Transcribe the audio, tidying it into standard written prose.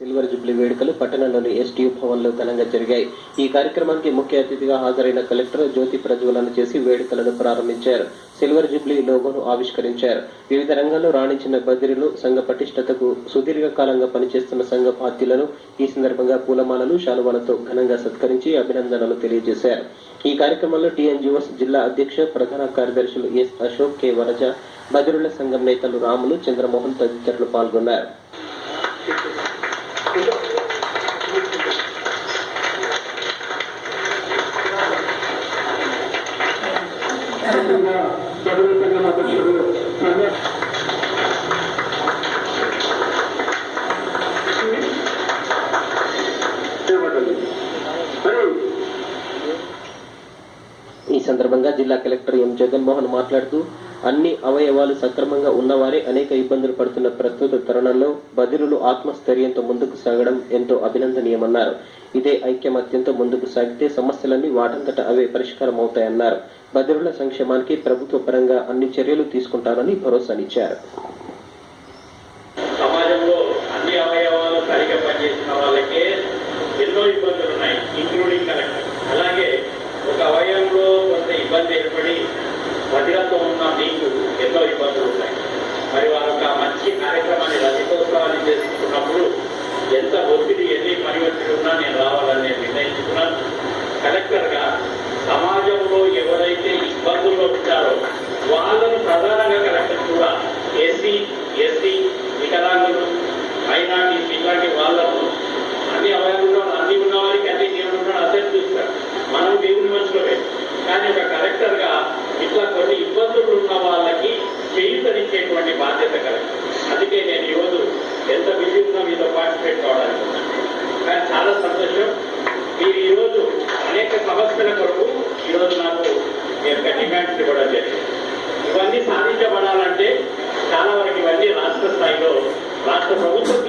Silver Jubilee వేడుకలు పట్టణంలోని STU భవన్లో ఘనంగా జరిగాయి. ఈ కార్యక్రమానికి ముఖ్య అతిథిగా హాజరైన కలెక్టర్ జ్యోతి ప్రజ్వలన చేసి వేడుకలను ప్రారంభించారు. సిల్వర్ జూబ్లీ లోగోను ఆవిష్కరించారు. వివిధ రంగాల్లో రాణించిన బదిరులు, సంఘ పటిష్టతకు సుదీర్ఘకాలంగా పనిచేస్తున్న సంఘ బాధ్యులను ఈ సందర్భంగా పూలమాలలు, శాలువాలతో ఘనంగా సత్కరించి అభినందనలు తెలియజేశారు. ఈ కార్యక్రమంలో టీఎన్జీఓస్ జిల్లా అధ్యక్ష, ప్రధాన కార్యదర్శులు ఎస్ అశోక్, కె వరజ, బదిరుల సంఘం నేతలు రాములు, చంద్రమోహన్ తదితరులు పాల్గొన్నారు. ఈ సందర్భంగా జిల్లా కలెక్టర్ ఎం జగన్మోహన్ మాట్లాడుతూ అన్ని అవయవాలు సక్రమంగా ఉన్నవారే అనేక ఇబ్బందులు పడుతున్న ప్రస్తుత తరుణంలో బదిరులు ఆత్మస్థైర్యంతో ముందుకు సాగడం ఎంతో అభినందనీయమన్నారు. ఇదే ఐక్యమత్యంతో ముందుకు సాగితే సమస్యలన్నీ వాటంతట అవే పరిష్కారం అవుతాయన్నారు. బదిరుల సంక్షేమానికి ప్రభుత్వ పరంగా అన్ని చర్యలు తీసుకుంటారని భరోసానిచ్చారు. సమాజంలో అన్ని అవయవాలు సరిగా పనిచేసిన వాళ్ళకే ఎన్నో ఇబ్బందులు ఉన్నాయి, ఇంక్లూడింగ్ కలెక్టర్. అలాగే ఒక అవయవంలో కొంత ఇబ్బంది ఏర్పడి బదిలతో ఉన్న మీకు ఎన్నో ఇబ్బందులు ఉన్నాయి. మరి వారు ఒక మంచి కార్యక్రమాన్ని రజతోత్సవాన్ని చేసుకున్నప్పుడు ఎంత ఒత్తిడి, ఎన్ని పరివర్తనలు ఉన్నా నేను రావాలని నేను నిర్ణయించుకున్నాను. కలెక్టర్గా సమాజంలో ఎవరైతే ఇబ్బందుల్లో ఉంటారో వాళ్ళను ప్రధానంగా కలెక్టర్ కూడా ఎస్సీ, ఎస్టీ, వికలాంగులు, మైనార్టీస్ ఇట్లాంటి వాళ్ళను అన్ని అవయవాలు అన్ని ఉన్న వారికి అన్ని దేవుడు ఉన్నాడు అతను చూస్తారు. మనం దేవుని మనుషులమే, కానీ ఒక కలెక్టర్గా ఇట్లా కొన్ని ఇబ్బందులు ఉన్న వాళ్ళకి చేయుతనిచ్చేటువంటి బాధ్యత కలెక్టర్. అందుకే నేను ఈరోజు ఎంత బిజీ ఉన్నా మీతో పార్టిసిపేట్ కావడానికి. కానీ చాలా సంతోషం, మీరు ఈరోజు అనేక సమస్యల కొరకు ఈరోజు నాకు నేను డిమాండ్స్ ఇవ్వడం జరిగింది. ఇవన్నీ సాధించబడాలంటే చాలా వరకు ఇవన్నీ రాష్ట్ర స్థాయిలో రాష్ట్ర ప్రభుత్వం